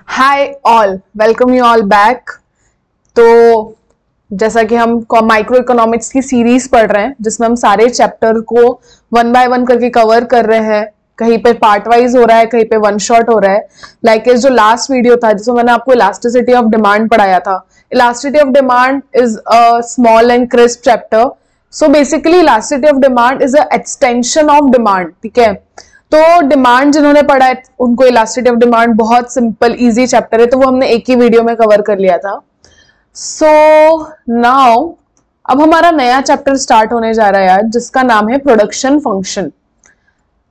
Hi all, welcome you all back. तो जैसा कि हम माइक्रो इकोनॉमिक्स की सीरीज पढ़ रहे हैं जिसमें हम सारे चैप्टर को वन बाय वन करके कवर कर रहे हैं। कहीं पे पार्ट वाइज हो रहा है, कहीं पे वन शॉट हो रहा है। लाइक जो लास्ट वीडियो था जिसमें मैंने आपको इलास्टिसिटी ऑफ डिमांड पढ़ाया था। Elasticity of demand is a small and crisp chapter. So basically elasticity of demand is a extension of demand. ठीक है, तो डिमांड जिन्होंने पढ़ा है उनको इलास्टिसिटी ऑफ डिमांड बहुत सिंपल इजी चैप्टर है, तो वो हमने एक ही वीडियो में कवर कर लिया था। सो नाउ अब हमारा नया चैप्टर स्टार्ट होने जा रहा है यार, जिसका नाम है प्रोडक्शन फंक्शन।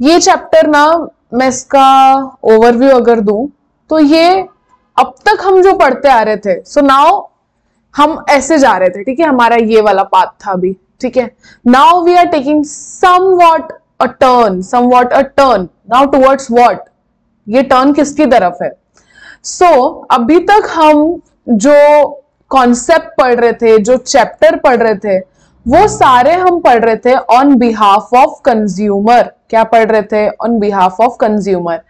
ये चैप्टर ना, मैं इसका ओवरव्यू अगर दूं तो ये अब तक हम जो पढ़ते आ रहे थे, सो नाउ हम ऐसे जा रहे थे। ठीक है, हमारा ये वाला पाथ था अभी। ठीक है, now we are taking somewhat a turn, somewhat a turn now towards what? ये टर्न किसकी तरफ है? अभी तक हम जो कॉन्सेप्ट पढ़ रहे थे, जो चैप्टर पढ़ रहे थे, वो सारे हम पढ़ रहे थे ऑन बिहाफ ऑफ कंज्यूमर। क्या पढ़ रहे थे? On behalf of consumer.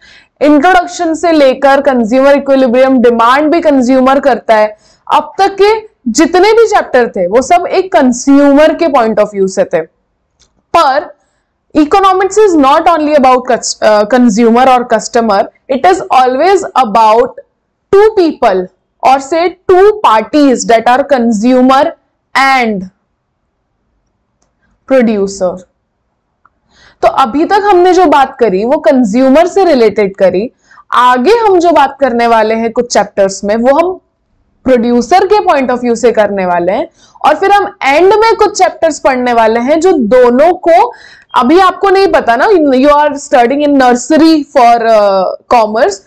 Introduction से लेकर कंज्यूमर इक्विलिब्रियम, डिमांड भी कंज्यूमर करता है। अब तक के जितने भी चैप्टर थे वो सब एक कंज्यूमर के पॉइंट ऑफ व्यू से थे। पर economics is not only about consumer or customer, it is always about two people or say two parties that are consumer and producer. तो अभी तक हमने जो बात करी वो कंज्यूमर से रिलेटेड करी। आगे हम जो बात करने वाले हैं कुछ चैप्टर्स में वो हम प्रोड्यूसर के पॉइंट ऑफ व्यू से करने वाले हैं, और फिर हम एंड में कुछ चैप्टर्स पढ़ने वाले हैं जो दोनों को, अभी आपको नहीं पता ना, you are studying in nursery for commerce.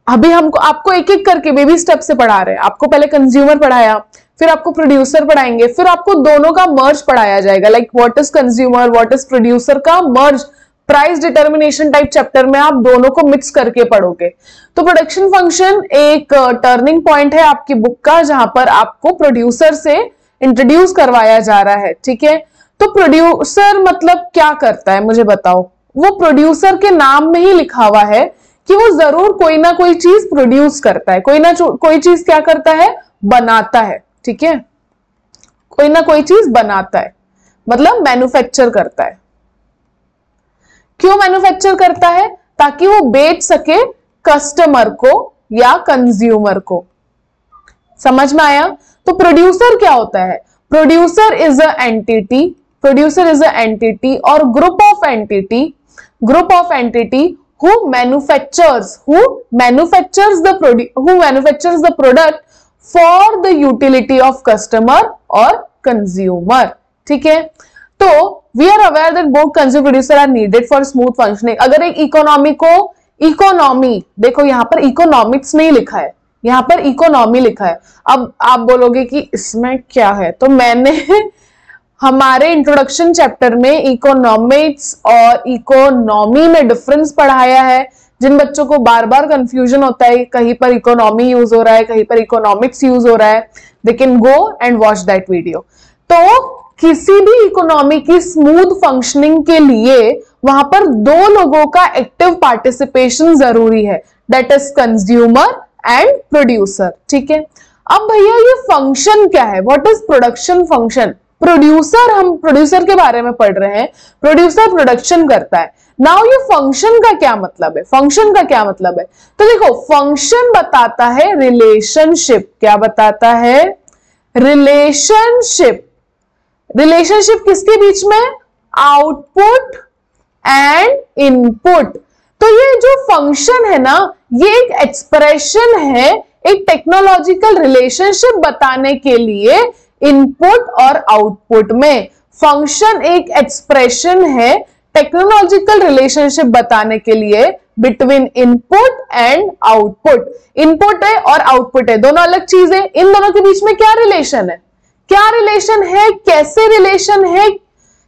अभी हमको आपको एक एक करके बेबी स्टेप से पढ़ा रहे हैं। आपको पहले कंज्यूमर पढ़ाया, फिर आपको प्रोड्यूसर पढ़ाएंगे, फिर आपको दोनों का मर्ज पढ़ाया जाएगा। Like what is consumer, what is producer का मर्ज। प्राइस डिटर्मिनेशन टाइप चैप्टर में आप दोनों को मिक्स करके पढ़ोगे। तो प्रोडक्शन फंक्शन एक टर्निंग पॉइंट है आपकी बुक का, जहां पर आपको प्रोड्यूसर से इंट्रोड्यूस करवाया जा रहा है। ठीक है, तो प्रोड्यूसर मतलब क्या करता है मुझे बताओ। वो प्रोड्यूसर के नाम में ही लिखा हुआ है कि वो जरूर कोई ना कोई चीज प्रोड्यूस करता है, कोई ना कोई चीज क्या करता है, बनाता है। ठीक है, कोई ना कोई चीज बनाता है, मतलब मैन्युफैक्चर करता है। क्यों मैन्युफैक्चर करता है? ताकि वो बेच सके कस्टमर को या कंज्यूमर को। समझ में आया? तो प्रोड्यूसर क्या होता है? Producer is a entity, producer is a entity और group of entity who manufactures the product for the utility of customer or consumer. ठीक है, तो we are aware that both consumer producer are needed for smooth functioning. अगर एक economy देखो, यहां पर economics नहीं लिखा है, यहां पर इकोनॉमी लिखा है। अब आप बोलोगे कि इसमें क्या है, तो मैंने हमारे इंट्रोडक्शन चैप्टर में इकोनॉमिक्स और इकोनॉमी में डिफरेंस पढ़ाया है। जिन बच्चों को बार बार कंफ्यूजन होता है, कहीं पर इकोनॉमी यूज हो रहा है, कहीं पर इकोनॉमिक्स यूज हो रहा है, they can go and watch that video. तो किसी भी इकोनॉमी की स्मूथ फंक्शनिंग के लिए वहां पर दो लोगों का एक्टिव पार्टिसिपेशन जरूरी है, that is consumer and producer. ठीक है, अब भैया ये फंक्शन क्या है? What is production function? Producer, हम प्रोड्यूसर के बारे में पढ़ रहे हैं। प्रोड्यूसर प्रोडक्शन करता है। नाउ ये फंक्शन का क्या मतलब है? फंक्शन का क्या मतलब है? तो देखो, फंक्शन बताता है रिलेशनशिप। क्या बताता है? रिलेशनशिप। रिलेशनशिप किसके बीच में? Output and input. तो ये जो फंक्शन है ना, ये एक एक्सप्रेशन है, एक टेक्नोलॉजिकल रिलेशनशिप बताने के लिए इनपुट और आउटपुट में। फंक्शन एक एक्सप्रेशन है टेक्नोलॉजिकल रिलेशनशिप बताने के लिए between input and output. Input है और आउटपुट है, दोनों अलग चीज है। इन दोनों के बीच में क्या रिलेशन है? क्या रिलेशन है? कैसे रिलेशन है?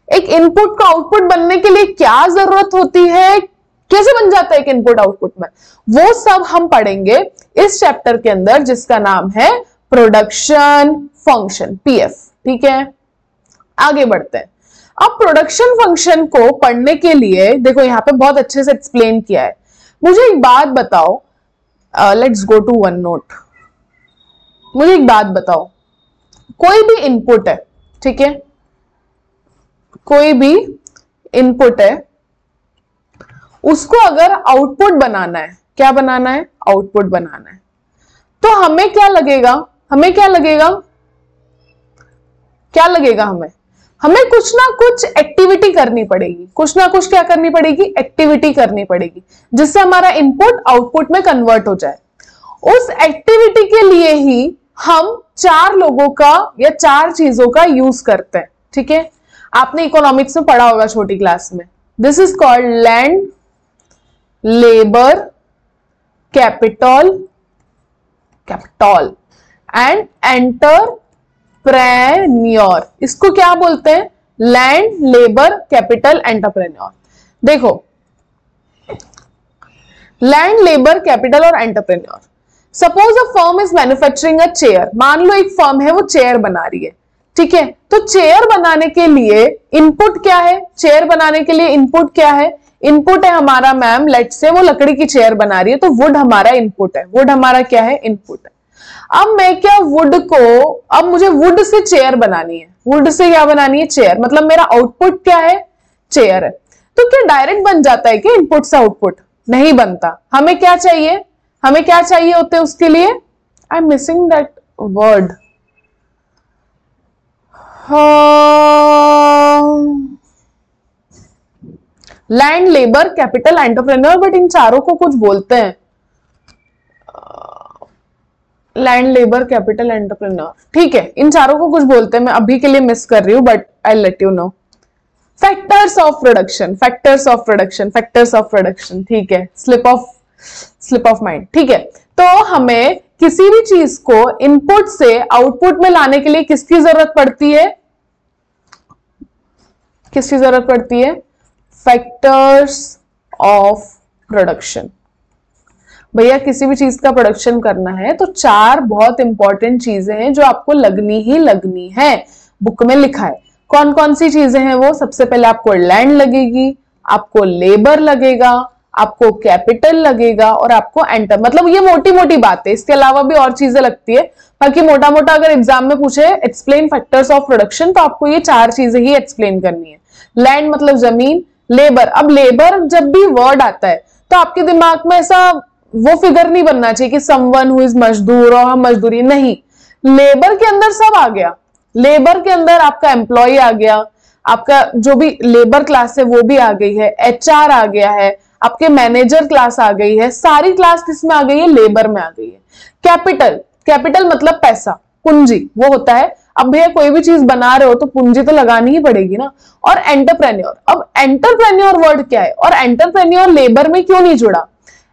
एक इनपुट का आउटपुट बनने के लिए क्या जरूरत होती है? कैसे बन जाता है एक इनपुट आउटपुट में? वो सब हम पढ़ेंगे इस चैप्टर के अंदर, जिसका नाम है प्रोडक्शन फंक्शन, पीएफ। ठीक है, आगे बढ़ते हैं। अब प्रोडक्शन फंक्शन को पढ़ने के लिए देखो, यहां पे बहुत अच्छे से एक्सप्लेन किया है। मुझे एक बात बताओ, let's go to one note. मुझे एक बात बताओ, कोई भी इनपुट है, ठीक है, कोई भी इनपुट है, उसको अगर आउटपुट बनाना है, क्या बनाना है, आउटपुट बनाना है, तो हमें क्या लगेगा, हमें क्या लगेगा, क्या लगेगा, हमें कुछ ना कुछ एक्टिविटी करनी पड़ेगी, कुछ ना कुछ क्या करनी पड़ेगी, एक्टिविटी करनी पड़ेगी, जिससे हमारा इनपुट आउटपुट में कन्वर्ट हो जाए। उस एक्टिविटी के लिए ही हम 4 लोगों का या 4 चीजों का यूज करते हैं, ठीक है। आपने इकोनॉमिक्स में पढ़ा होगा छोटी क्लास में। This is called land, labour, capital and entrepreneur. इसको क्या बोलते हैं, लैंड, लेबर, कैपिटल, एंटरप्रेन्योर। देखो, लैंड, लेबर, कैपिटल और entrepreneur. Suppose a firm is manufacturing a chair. मान लो एक फर्म है, वो चेयर बना रही है, ठीक है। तो चेयर बनाने के लिए इनपुट क्या है, चेयर बनाने के लिए इनपुट क्या है, इनपुट है हमारा मैम, लेट से वो लकड़ी की चेयर बना रही है, तो वुड हमारा इनपुट है, वुड हमारा क्या है, इनपुट है। अब मैं क्या वुड को, अब मुझे वुड से चेयर बनानी है, वुड से क्या बनानी है, चेयर, मतलब मेरा आउटपुट क्या है, चेयर है। तो क्या डायरेक्ट बन जाता है कि इनपुट से आउटपुट? नहीं बनता। हमें क्या चाहिए, हमें क्या चाहिए होते हैं उसके लिए, I am missing that word, land, labour, capital, entrepreneur, but in चारों को कुछ बोलते हैं, लैंड, लेबर, कैपिटल, एंटरप्रेन्योर, ठीक है, इन चारों को कुछ बोलते हैं, मैं अभी के लिए मिस कर रही हूं, but I let you know. Factors of production, factors of production, factors of production, ठीक है, स्लिप ऑफ माइंड, ठीक है। तो हमें किसी भी चीज को इनपुट से आउटपुट में लाने के लिए किसकी जरूरत पड़ती है, किसकी जरूरत पड़ती है, फैक्टर्स ऑफ प्रोडक्शन। भैया किसी भी चीज का प्रोडक्शन करना है तो 4 बहुत इंपॉर्टेंट चीजें हैं जो आपको लगनी ही लगनी है, बुक में लिखा है। कौन कौन सी चीजें हैं वो, सबसे पहले आपको लैंड लगेगी, आपको लेबर लगेगा, आपको कैपिटल लगेगा और आपको एंटर, मतलब ये मोटी मोटी बात है, इसके अलावा भी और चीजें लगती है। बाकी मोटा मोटा अगर एग्जाम में पूछे एक्सप्लेन फैक्टर्स ऑफ प्रोडक्शन, तो आपको ये 4 चीजें ही एक्सप्लेन करनी है। लैंड मतलब जमीन, लेबर, अब लेबर जब भी वर्ड आता है तो आपके दिमाग में ऐसा वो फिगर नहीं बनना चाहिए कि समवन हु इज मजदूर और हम मजदूरी, नहीं, लेबर के अंदर सब आ गया, लेबर के अंदर आपका एम्प्लॉय आ गया, आपका जो भी लेबर क्लास है वो भी आ गई है, एचआर आ गया है, आपके मैनेजर क्लास आ गई है, सारी क्लास किसमें आ गई है, लेबर में आ गई है। कैपिटल, कैपिटल मतलब पैसा, पूंजी वो होता है। अब भैया कोई भी चीज बना रहे हो तो पूंजी तो लगानी ही पड़ेगी ना। और एंटरप्रेन्योर, अब एंटरप्रेन्योर वर्ड क्या है और एंटरप्रेन्योर लेबर में क्यों नहीं जुड़ा?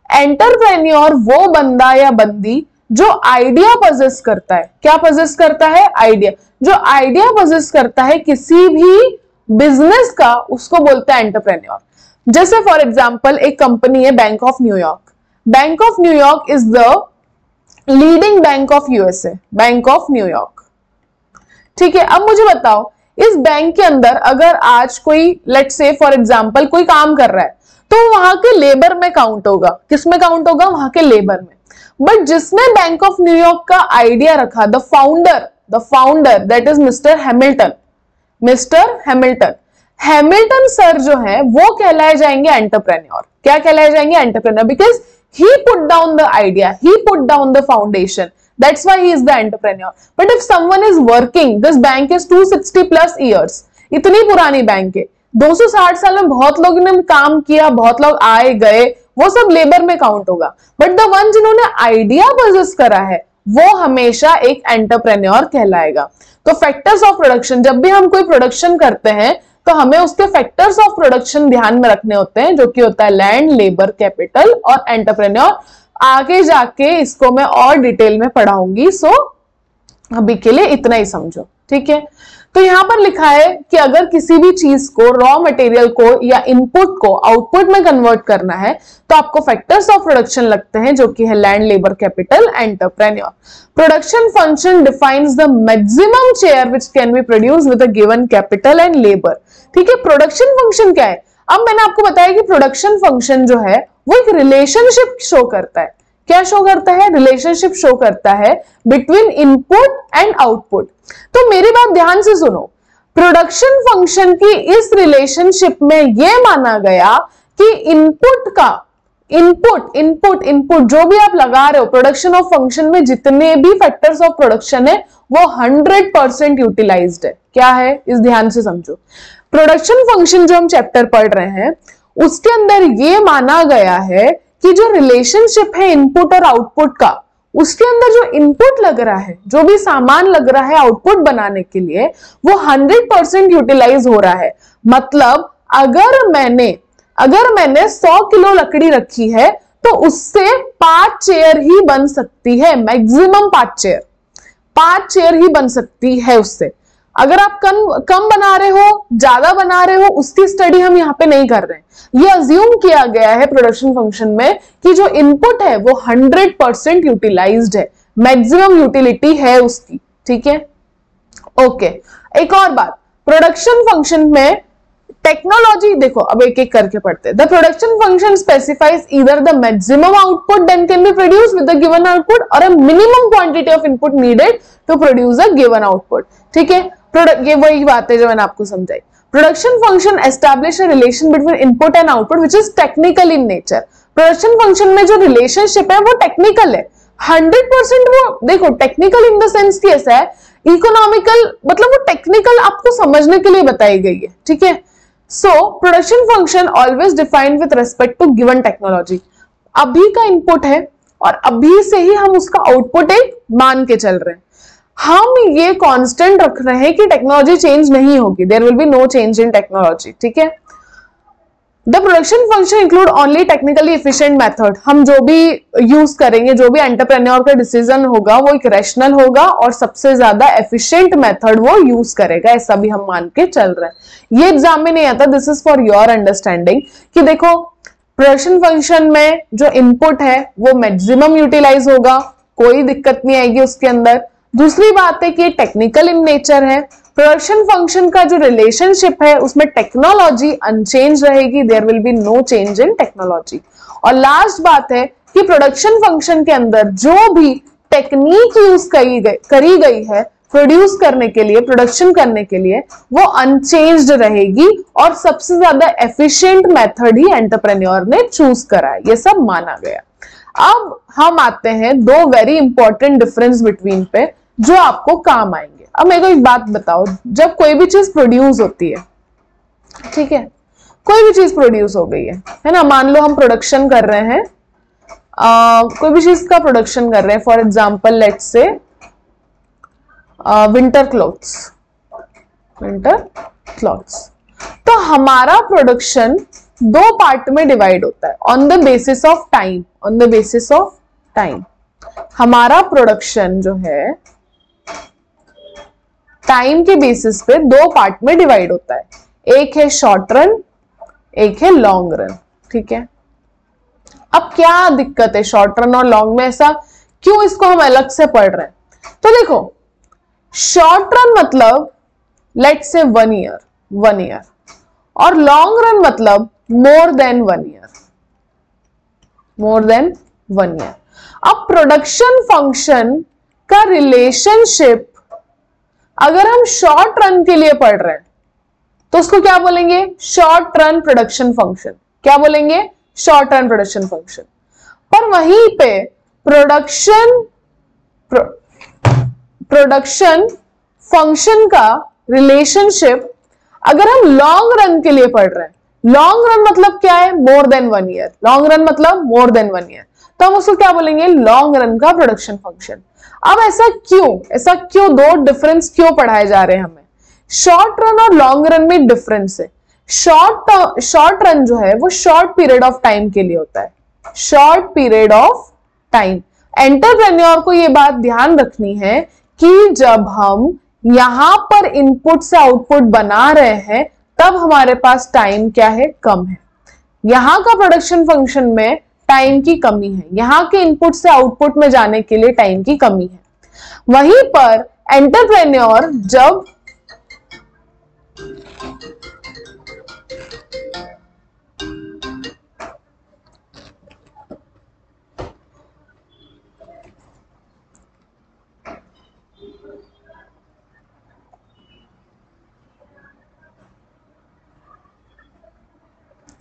एंटरप्रेन्योर वो बंदा या बंदी जो आइडिया पजेस करता है, क्या पजेस करता है, आइडिया, जो आइडिया पजेस करता है किसी भी बिजनेस का, उसको बोलते हैं एंटरप्रेन्योर। जैसे फॉर एग्जांपल एक कंपनी है bank of New York, bank of New York is the leading bank of USA, bank of New York, ठीक है। अब मुझे बताओ इस बैंक के अंदर अगर आज कोई लेट्स से फॉर एग्जांपल कोई काम कर रहा है तो वहां के लेबर में काउंट होगा, किसमें काउंट होगा, वहां के लेबर में। बट जिसने बैंक ऑफ न्यूयॉर्क का आइडिया रखा, the founder that is mister Hamilton, mister Hamilton sir जो है वो कहलाए जाएंगे एंटरप्रेन्योर। क्या कहलाए जाएंगे, entrepreneur, because he put down the idea, he put down the foundation, that's why he is the entrepreneur. But if someone is working, this bank is 260 plus years, इतनी पुरानी बैंक है, 260 साल में बहुत लोगों ने काम किया, बहुत लोग आए गए, वो सब लेबर में काउंट होगा। बट द वन जिन्होंने आइडिया पजेस करा है वो हमेशा एक एंटरप्रेन्योर कहलाएगा। तो फैक्टर्स ऑफ प्रोडक्शन, जब भी हम कोई प्रोडक्शन करते हैं तो हमें उसके फैक्टर्स ऑफ प्रोडक्शन ध्यान में रखने होते हैं, जो कि होता है लैंड, लेबर, कैपिटल और एंटरप्रेन्योर। आगे जाके इसको मैं और डिटेल में पढ़ाऊंगी, सो अभी के लिए इतना ही समझो, ठीक है। तो यहां पर लिखा है कि अगर किसी भी चीज को, रॉ मटेरियल को या इनपुट को आउटपुट में कन्वर्ट करना है तो आपको फैक्टर्स ऑफ प्रोडक्शन लगते हैं, जो कि है land, labour, capital, entrepreneur. Production function defines the maximum share which can be produced with a given capital and labour, ठीक है। प्रोडक्शन फंक्शन क्या है? अब मैंने आपको बताया कि प्रोडक्शन फंक्शन जो है वो एक रिलेशनशिप शो करता है। क्या शो करता है? रिलेशनशिप शो करता है बिटवीन इनपुट एंड आउटपुट। तो मेरी बात ध्यान से सुनो, प्रोडक्शन फंक्शन की इस रिलेशनशिप में यह माना गया कि इनपुट का इनपुट जो भी आप लगा रहे हो प्रोडक्शन ऑफ फंक्शन में, जितने भी फैक्टर्स ऑफ प्रोडक्शन है वो 100% यूटिलाइज्ड है। क्या है? इस ध्यान से समझो। प्रोडक्शन फंक्शन जो हम चैप्टर पढ़ रहे हैं उसके अंदर ये माना गया है कि जो रिलेशनशिप है इनपुट और आउटपुट का, उसके अंदर जो इनपुट लग रहा है, जो भी सामान लग रहा है आउटपुट बनाने के लिए, वो 100% यूटिलाइज हो रहा है। मतलब अगर मैंने 100 किलो लकड़ी रखी है तो उससे 5 चेयर ही बन सकती है, मैक्सिमम 5 चेयर ही बन सकती है उससे। अगर आप कम बना रहे हो, ज्यादा बना रहे हो, उसकी स्टडी हम यहाँ पे नहीं कर रहे हैं। ये अज्यूम किया गया है प्रोडक्शन फंक्शन में कि जो इनपुट है वो 100% यूटिलाइज्ड है, मैक्सिमम यूटिलिटी है उसकी। ठीक है, ओके। एक और बात, प्रोडक्शन फंक्शन में टेक्नोलॉजी देखो, अब एक एक करके पढ़ते हैं। The production function specifies either the maximum output then can be produce with the given output और a minimum quantity of input needed to produce a given output. ठीक है, ये वही बात है जो मैंने आपको समझाई। Production function establish a relation between input and output which is technical in nature. Production function में जो रिलेशनशिप है वो टेक्निकल है 100%। वो देखो टेक्निकल इन द सेंस की ऐसा है, इकोनॉमिकल मतलब वो टेक्निकल आपको समझने के लिए बताई गई है। ठीक है, so production function always defined with respect to given technology. अभी का इनपुट है और अभी से ही हम उसका आउटपुट एक मान के चल रहे हैं। हम ये कांस्टेंट रख रहे हैं कि टेक्नोलॉजी चेंज नहीं होगी, there will be no change in technology. ठीक है, the production function include only technically efficient method. हम जो भी यूज करेंगे, जो भी एंटरप्रेन्योर का डिसीजन होगा वो एक रैशनल होगा और सबसे ज्यादा एफिशिएंट मेथड वो यूज करेगा, ऐसा भी हम मान के चल रहे हैं। ये एग्जाम में नहीं आता, this is for your understanding कि देखो प्रोडक्शन फंक्शन में जो इनपुट है वो मैक्सिमम यूटिलाइज होगा, कोई दिक्कत नहीं आएगी उसके अंदर। दूसरी बात है कि टेक्निकल इन नेचर है। प्रोडक्शन फंक्शन का जो रिलेशनशिप है उसमें टेक्नोलॉजी अनचेंज रहेगी, there will be no change in technology. और लास्ट बात है कि प्रोडक्शन फंक्शन के अंदर जो भी टेक्निक यूज करी गई है प्रोड्यूस करने के लिए, प्रोडक्शन करने के लिए, वो अनचेंज्ड रहेगी और सबसे ज्यादा एफिशिएंट मेथड ही एंटरप्रेन्योर ने चूज करा है, ये सब माना गया। अब हम आते हैं दो वेरी इंपॉर्टेंट डिफरेंस बिटवीन पे जो आपको काम आएंगे। अब मेरे को एक बात बताओ, जब कोई भी चीज प्रोड्यूस होती है, ठीक है, कोई भी चीज प्रोड्यूस हो गई है ना, मान लो हम प्रोडक्शन कर रहे हैं, कोई भी चीज का प्रोडक्शन कर रहे हैं, for example let's say winter clothes. तो हमारा प्रोडक्शन दो पार्ट में डिवाइड होता है on the basis of time. हमारा प्रोडक्शन जो है टाइम के बेसिस पे दो पार्ट में डिवाइड होता है, एक है शॉर्ट रन, एक है लॉन्ग रन। ठीक है, अब क्या दिक्कत है शॉर्ट रन और लॉन्ग में, ऐसा क्यों इसको हम अलग से पढ़ रहे हैं? तो देखो शॉर्ट रन मतलब लेट्स से 1 ईयर और लॉन्ग रन मतलब मोर देन वन ईयर। अब प्रोडक्शन फंक्शन का रिलेशनशिप अगर हम शॉर्ट रन के लिए पढ़ रहे हैं तो उसको क्या बोलेंगे? Short run production function. क्या बोलेंगे? Short run production function. पर वहीं पे प्रोडक्शन फंक्शन का रिलेशनशिप अगर हम लॉन्ग रन के लिए पढ़ रहे हैं, लॉन्ग रन मतलब क्या है? More than 1 year. Long run मतलब मोर देन 1 ईयर, तो हम उसको क्या बोलेंगे? लॉन्ग रन का प्रोडक्शन फंक्शन। अब ऐसा क्यों दो डिफरेंस क्यों पढ़ाए जा रहे हैं हमें? शॉर्ट रन और लॉन्ग रन में डिफरेंस है। शॉर्ट रन जो है वो शॉर्ट पीरियड ऑफ टाइम के लिए होता है, short period of time. Entrepreneur को ये बात ध्यान रखनी है कि जब हम यहां पर इनपुट से आउटपुट बना रहे हैं तब हमारे पास टाइम क्या है? कम है। यहां का प्रोडक्शन फंक्शन में टाइम की कमी है, यहां के इनपुट से आउटपुट में जाने के लिए टाइम की कमी है। वहीं पर एंटरप्रेन्योर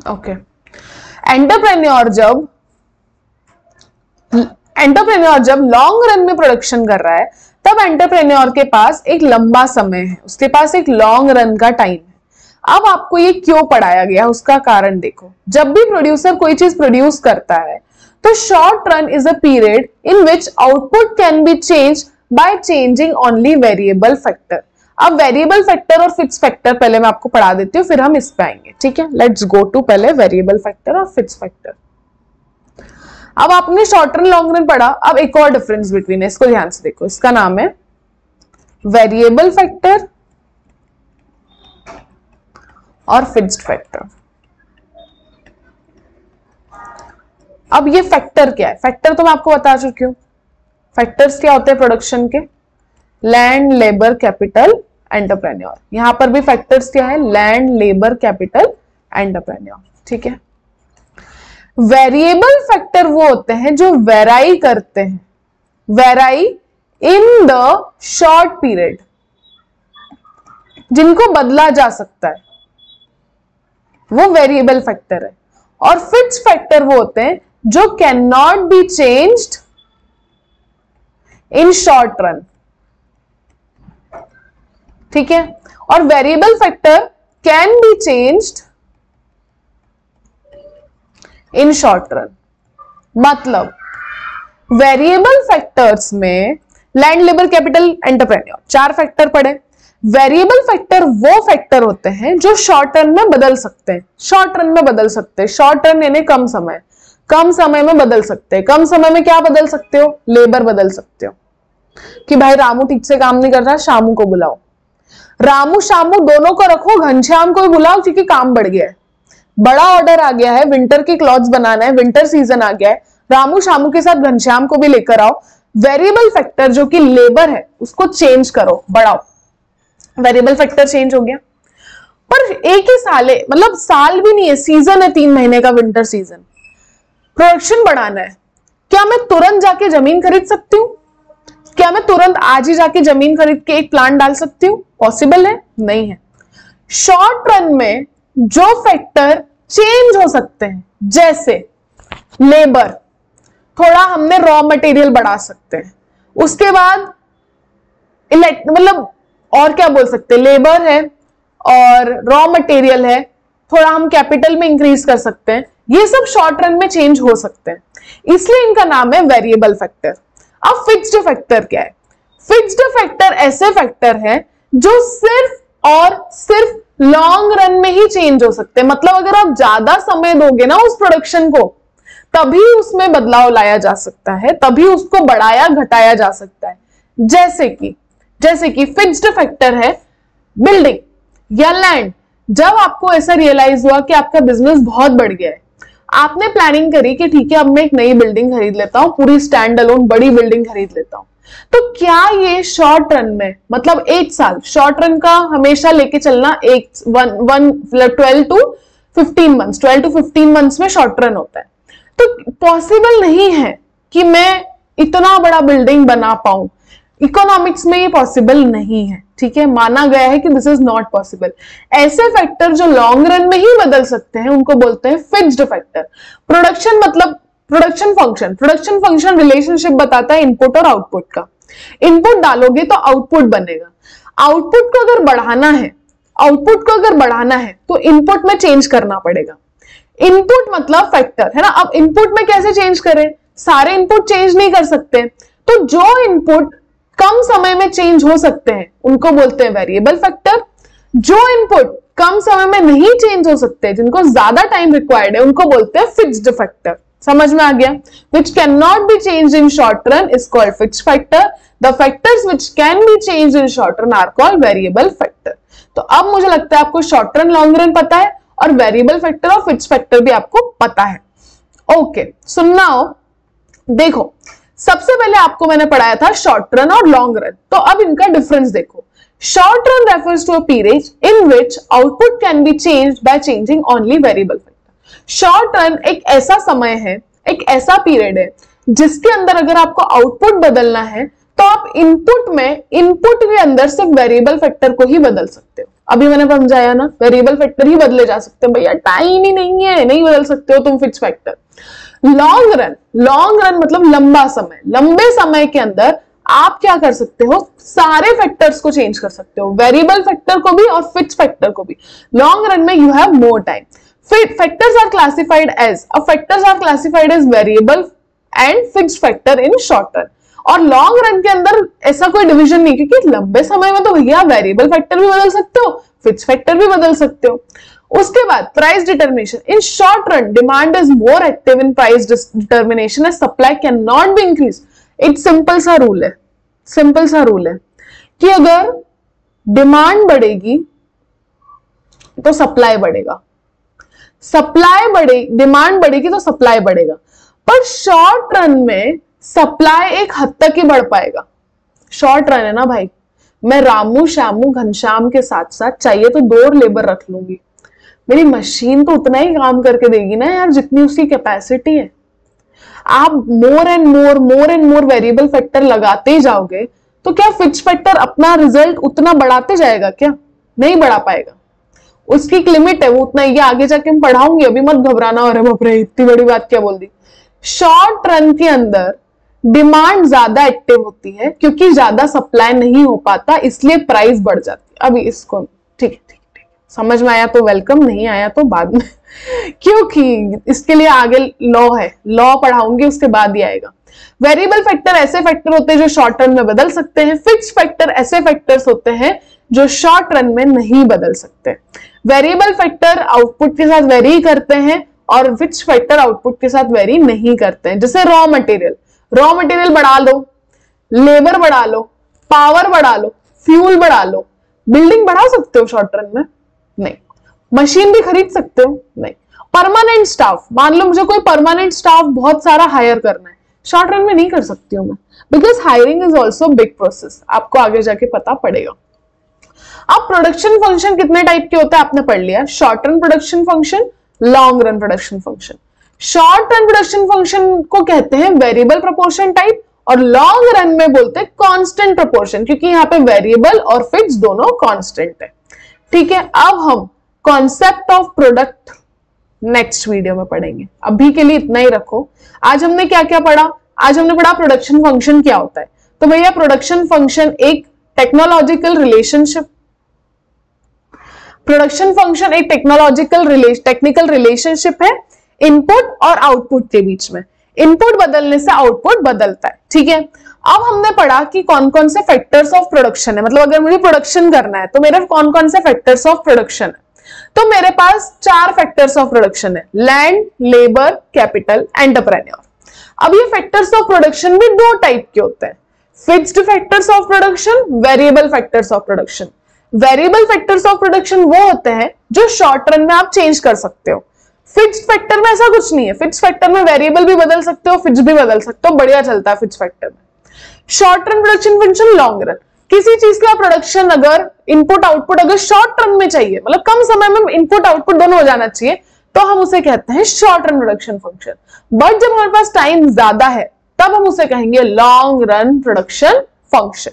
ओके, एंटरप्रेन्योर जब लॉन्ग रन में प्रोडक्शन कर रहा है तब एंटरप्रेन्योर के पास एक लंबा समय है, उसके पास एक लॉन्ग रन का टाइम है। अब आपको ये क्यों पढ़ाया गया उसका कारण देखो। जब भी प्रोड्यूसर कोई चीज प्रोड्यूस करता है तो short run is a period in which output can B change bye changing only variable factor. अब वेरिएबल फैक्टर और फिक्स फैक्टर पहले मैं आपको पढ़ा देती हूँ, फिर हम इस पे आएंगे, ठीक है। लेट्स गो टू पहले वेरिएबल फैक्टर और फिक्स फैक्टर। अब आपने शॉर्ट रन लॉन्ग रन पढ़ा, अब एक और डिफरेंस बिटवीन है, इसको ध्यान से देखो। इसका नाम है वेरिएबल फैक्टर और फिक्स्ड फैक्टर। अब ये फैक्टर क्या है? फैक्टर तो मैं आपको बता चुकी हूं। फैक्टर्स क्या होते हैं प्रोडक्शन के? Land, labour, capital, entrepreneur. यहां पर भी फैक्टर्स क्या है? लैंड, लेबर, कैपिटल, एंटरप्रेन्योर, ठीक है। वेरिएबल फैक्टर वो होते हैं जो वेराई करते हैं, वेराई इन द शॉर्ट पीरियड, जिनको बदला जा सकता है, वो वेरिएबल फैक्टर है। और फिक्स्ड फैक्टर वो होते हैं जो can not be changed in short run, ठीक है। और variable factor can be changed in short run. मतलब वेरिएबल फैक्टर्स में land, labour, capital, entrepreneur, 4 factor पढ़े। वेरिएबल फैक्टर वो फैक्टर होते हैं जो शॉर्ट रन में बदल सकते हैं, शॉर्ट रन में बदल सकते हैं। शॉर्ट रन यानी कम समय में बदल सकते हैं। कम समय में क्या बदल सकते हो? लेबर बदल सकते हो कि भाई रामू ठीक से काम नहीं कर रहा, शामू को बुलाओ। रामू शामू दोनों को रखो, घनश्याम को भी बुलाओ क्योंकि काम बढ़ गया है, बड़ा ऑर्डर आ गया है, विंटर के क्लॉथ्स बनाना है, विंटर सीजन आ गया है, रामू शामू के साथ घनश्याम को भी लेकर आओ। वेरिएबल फैक्टर जो कि लेबर है उसको चेंज करो, बढ़ाओ, वेरिएबल फैक्टर चेंज हो गया। पर एक ही साल है, मतलब साल भी नहीं है, सीजन है 3 महीने का, विंटर सीजन, प्रोडक्शन बढ़ाना है। क्या मैं तुरंत जाके जमीन खरीद सकती हूँ? क्या मैं तुरंत आज ही जाके जमीन खरीद के एक प्लांट डाल सकती हूँ? पॉसिबल है? नहीं है। शॉर्ट रन में जो फैक्टर चेंज हो सकते हैं, जैसे लेबर, थोड़ा हमने रॉ मटेरियल बढ़ा सकते हैं, उसके बाद मतलब और क्या बोल सकते हैं, लेबर है और रॉ मटेरियल है, थोड़ा हम कैपिटल में इंक्रीज कर सकते हैं। ये सब शॉर्ट रन में चेंज हो सकते हैं, इसलिए इनका नाम है वेरिएबल फैक्टर। अब फिक्स्ड फैक्टर क्या है? फिक्स्ड फैक्टर ऐसे फैक्टर हैं जो सिर्फ और सिर्फ लॉन्ग रन में ही चेंज हो सकते हैं। मतलब अगर आप ज्यादा समय दोगे ना उस प्रोडक्शन को, तभी उसमें बदलाव लाया जा सकता है, तभी उसको बढ़ाया घटाया जा सकता है। जैसे कि फिक्स्ड फैक्टर है बिल्डिंग या लैंड। जब आपको ऐसा रियलाइज हुआ कि आपका बिजनेस बहुत बढ़ गया है, आपने प्लानिंग करी कि ठीक है अब मैं एक नई बिल्डिंग खरीद लेता हूं, पूरी स्टैंड अलोन बड़ी बिल्डिंग खरीद लेता हूं। तो क्या ये शॉर्ट रन में, मतलब 1 साल, शॉर्ट रन का हमेशा लेके चलना 12 to 15 मंथ्स में शॉर्ट रन होता है। तो पॉसिबल नहीं है कि मैं इतना बड़ा बिल्डिंग बना पाऊं, इकोनॉमिक्स में ये पॉसिबल नहीं है, ठीक है। माना गया है कि दिस इज नॉट पॉसिबल। ऐसे फैक्टर जो लॉन्ग रन में ही बदल सकते हैं उनको बोलते हैं फिक्स्ड फैक्टर। प्रोडक्शन मतलब प्रोडक्शन फंक्शन रिलेशनशिप बताता है इनपुट और आउटपुट का। इनपुट डालोगे तो आउटपुट बनेगा। आउटपुट को अगर बढ़ाना है तो इनपुट में चेंज करना पड़ेगा। इनपुट मतलब फैक्टर है ना। अब इनपुट में कैसे चेंज करें? सारे इनपुट चेंज नहीं कर सकते, तो जो इनपुट कम समय में चेंज हो सकते हैं उनको बोलते हैं वेरिएबल फैक्टर। जो इनपुट कम समय में नहीं चेंज हो सकते, जिनको ज्यादा टाइम रिक्वायर्ड है, उनको बोलते हैं फिक्स्ड फैक्टर। समझ में आ गया? which cannot be changed in short run is called fixed factor. The factors which can be changed in short run are called variable factor. तो अब मुझे लगता है आपको शॉर्ट रन लॉन्ग रन पता है और वेरिएबल फैक्टर और फिक्स्ड फैक्टर भी आपको पता है। ओके, सुनना हो, देखो सबसे पहले आपको मैंने पढ़ाया था शॉर्ट रन और लॉन्ग रन, तो अब इनका डिफरेंस देखो। Short run refers to a period in which output can be changed by changing only variable factor. Short run एक ऐसा समय है, एक ऐसा पीरियड है जिसके अंदर अगर आपको आउटपुट बदलना है तो आप इनपुट के अंदर सिर्फ वेरिएबल फैक्टर को ही बदल सकते हो। अभी मैंने समझाया ना, वेरिएबल फैक्टर ही बदले जा सकते हैं भैया, टाइम ही नहीं है, नहीं बदल सकते हो तुम फिक्स फैक्टर। लॉन्ग रन मतलब लंबा समय, लंबे समय के अंदर आप क्या कर सकते हो, सारे फैक्टर्स को चेंज कर सकते हो, वेरिएबल फैक्टर को भी और फिक्स फैक्टर को भी। लॉन्ग रन में you have more time. Factors are classified as variable and fixed factor in short run. और लॉन्ग रन के अंदर ऐसा कोई डिवीजन नहीं, क्योंकि लंबे समय में तो भैया वेरिएबल फैक्टर भी बदल सकते हो, फिक्स्ड फैक्टर भी बदल सकते हो। उसके बाद price determination. In short run demand is more active in price determination as supply can not be increase. एक सिंपल सा रूल है कि अगर डिमांड बढ़ेगी तो सप्लाई बढ़ेगा, डिमांड बढ़ेगी तो सप्लाई बढ़ेगा। पर शॉर्ट रन में सप्लाई एक हद तक ही बढ़ पाएगा। शॉर्ट रन है ना भाई, मैं रामू श्यामू घनश्याम के साथ साथ चाहिए तो 2 और लेबर रख लूंगी, मेरी मशीन तो उतना ही काम करके देगी ना यार जितनी उसकी कैपेसिटी है। आप more and more variable factor लगाते ही जाओगे तो क्या फिक्स्ड फैक्टर अपना रिजल्ट उतना बढ़ाते जाएगा क्या? नहीं बढ़ा पाएगा, उसकी एक लिमिट है, वो उतना ही। आगे जाके हम पढ़ाऊंगी, अभी मत घबराना। और बाप रे इतनी बड़ी बात क्या बोल दी। शॉर्ट रन के अंदर डिमांड ज्यादा एक्टिव होती है क्योंकि ज्यादा सप्लाई नहीं हो पाता, इसलिए प्राइस बढ़ जाती है। अभी इसको ठीक है समझ में आया तो वेलकम, नहीं आया तो बाद में क्योंकि इसके लिए आगे लॉ है, लॉ पढ़ाऊंगी उसके बाद ही आएगा। वेरिएबल फैक्टर ऐसे फैक्टर होते हैं जो शॉर्ट रन में बदल सकते हैं, फिक्स्ड फैक्टर ऐसे फैक्टर्स होते हैं जो शॉर्ट रन में नहीं बदल सकते। वेरिएबल फैक्टर आउटपुट के साथ वेरी करते हैं और फिक्स्ड फैक्टर आउटपुट के साथ वेरी नहीं करते हैं। जैसे रॉ मटेरियल बढ़ा लो, लेबर बढ़ा लो, पावर बढ़ा लो, फ्यूल बढ़ा लो। बिल्डिंग बढ़ा सकते हो शॉर्ट रन में? नहीं। मशीन भी खरीद सकते हो? नहीं। परमानेंट स्टाफ, मान लो मुझे कोई परमानेंट स्टाफ बहुत सारा हायर करना है, शॉर्ट रन में नहीं कर सकती हूं मैं, because hiring is also big process, आपको आगे जाके पता पड़ेगा। अब प्रोडक्शन फंक्शन कितने टाइप के होते हैं आपने पढ़ लिया, short run production function, long run production function. Short run production function को कहते हैं वेरिएबल प्रोपोर्शन टाइप और लॉन्ग रन में बोलते हैं कांस्टेंट प्रोपोर्शन, क्योंकि यहाँ पे वेरिएबल और फिक्स दोनों कांस्टेंट है। ठीक है, अब हम concept of product next video में पढ़ेंगे, अभी के लिए इतना ही रखो। आज हमने क्या क्या पढ़ा? आज हमने पढ़ा प्रोडक्शन फंक्शन क्या होता है। तो भैया प्रोडक्शन फंक्शन एक टेक्नोलॉजिकल रिलेशनशिप, टेक्निकल रिलेशनशिप है इनपुट और आउटपुट के बीच में। इनपुट बदलने से आउटपुट बदलता है। ठीक है, अब हमने पढ़ा कि कौन कौन से फैक्टर्स ऑफ प्रोडक्शन है, मतलब अगर मुझे प्रोडक्शन करना है तो मेरे कौन कौन से फैक्टर्स ऑफ प्रोडक्शन है। तो मेरे पास 4 फैक्टर्स ऑफ प्रोडक्शन है, लैंड, लेबर, कैपिटल, एंटरप्रेन्योर। अब ये फैक्टर्स ऑफ प्रोडक्शन भी 2 टाइप के होते हैं, fixed factors of production, variable factors of production. Variable factors of production वो होते हैं जो शॉर्ट रन में आप चेंज कर सकते हो। फिक्स्ड फैक्टर में ऐसा कुछ नहीं है, फिक्स्ड फैक्टर में वेरिएबल भी बदल सकते हो, फिक्स भी बदल सकते हो, बढ़िया चलता है फिक्स्ड फैक्टर में। Short run production function, long run, किसी चीज का प्रोडक्शन अगर इनपुट आउटपुट अगर शॉर्ट रन में चाहिए, मतलब कम समय में इनपुट आउटपुट दोनों हो जाना चाहिए, तो हम उसे कहते हैं short run production function. But जब हमारे पास टाइम ज्यादा है तब हम उसे कहेंगे long run production function.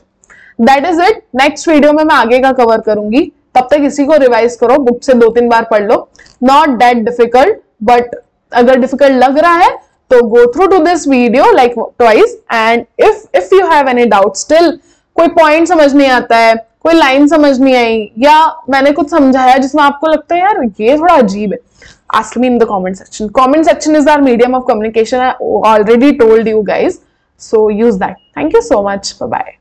That is it. Next video में मैं आगे का कवर करूंगी, तब तक इसी को रिवाइज करो, बुक से 2-3 बार पढ़ लो। नॉट दैट डिफिकल्ट, बट अगर डिफिकल्ट लग रहा है तो go through to this video like twice, and if you have any doubt still, कोई पॉइंट समझ नहीं आता है, कोई लाइन समझ नहीं आई, या मैंने कुछ समझाया जिसमें आपको लगता है यार ये थोड़ा अजीब है, ask me in the comment section. Comment section is our medium of communication. I already told you guys, so use that. Thank you so much. Bye bye.